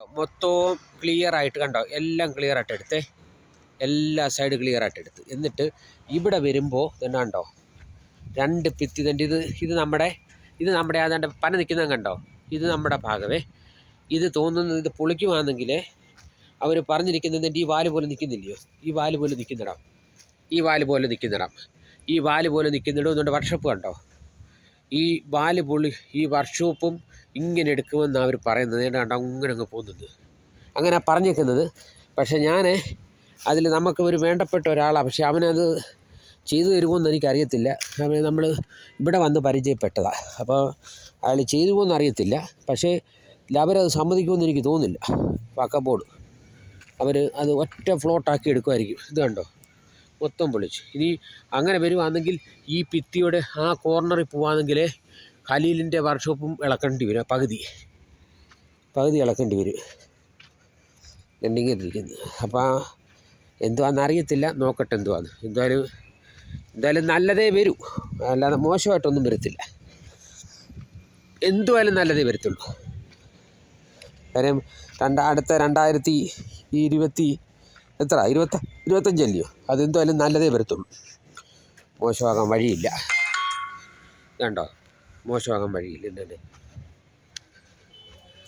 മൊത്തവും ക്ലിയറായിട്ട് കണ്ടോ, എല്ലാം ക്ലിയറായിട്ട് എടുത്തേ, എല്ലാ സൈഡ് ക്ലിയറായിട്ട് എടുത്ത്. എന്നിട്ട് ഇവിടെ വരുമ്പോൾ തന്നെ കണ്ടോ 2 ഭിത്തി തന്നെ. ഇത് നമ്മുടെ ഏതാണ്ട് പന നിൽക്കുന്നത് കണ്ടോ, ഇത് നമ്മുടെ ഭാഗമേ. ഇത് തോന്നുന്നത് ഇത് പൊളിക്കുവാണെങ്കിൽ അവർ പറഞ്ഞിരിക്കുന്നത് ഈ വാല് പോലെ നിൽക്കുന്നില്ലയോ, ഈ വാല് പോലെ നിൽക്കുന്നിടം, ഈ വാല് പോലെ നിൽക്കുന്നിടം, ഈ വാല് പോലെ നിൽക്കുന്നിടം എന്നുകൊണ്ട് വർക്ക്ഷോപ്പ് കണ്ടോ. ഈ വാല് പൊളി, ഈ വർക്ക്ഷോപ്പും ഇങ്ങനെ എടുക്കുമെന്ന് അവർ പറയുന്നത്. ഏതാണ്ട് അങ്ങനെ അങ്ങ് പോകുന്നത്, അങ്ങനെ പറഞ്ഞേക്കുന്നത്. പക്ഷേ ഞാൻ അതിൽ നമുക്ക് ഒരു വേണ്ടപ്പെട്ട ഒരാളാണ്, പക്ഷേ അവനത് ചെയ്തു തരുമോയെന്ന് എനിക്കറിയത്തില്ല. നമ്മൾ ഇവിടെ വന്ന് പരിചയപ്പെട്ടതാണ്, അപ്പോൾ അയാൾ ചെയ്തു പോകുമെന്ന് അറിയത്തില്ല. പക്ഷേ അവരത് സമ്മതിക്കുമെന്ന് എനിക്ക് തോന്നുന്നില്ല. വാക്കബോർഡ് അവർ അത് ഒറ്റ ഫ്ലോട്ടാക്കി എടുക്കുമായിരിക്കും. ഇത് കണ്ടോ മൊത്തം പൊളിച്ച്. ഇനി അങ്ങനെ വരുവാണെങ്കിൽ ഈ ഭിത്തിയുടെ ആ കോർണറിൽ പോവാണെങ്കിൽ ഖലീലിൻ്റെ വർക്ക്ഷോപ്പും ഇളക്കേണ്ടി വരും. പകുതി ഇളക്കേണ്ടി വരും എണ്ടിങ്ങിട്ടിരിക്കുന്നത്. അപ്പോൾ എന്തുവാണെന്നറിയത്തില്ല, നോക്കട്ടെ എന്തുവാന്ന്. എന്തായാലും നല്ലതേ വരൂ, അല്ലാതെ മോശമായിട്ടൊന്നും വരത്തില്ല. എന്തുവായാലും നല്ലതേ വരത്തുള്ളൂ. കാര്യം അടുത്ത 2025 അതെന്തുവായാലും നല്ലതേ വരത്തുള്ളൂ. മോശമാകാൻ വഴിയില്ല. കണ്ടോ, മോശമാകാൻ വഴിയില്ല.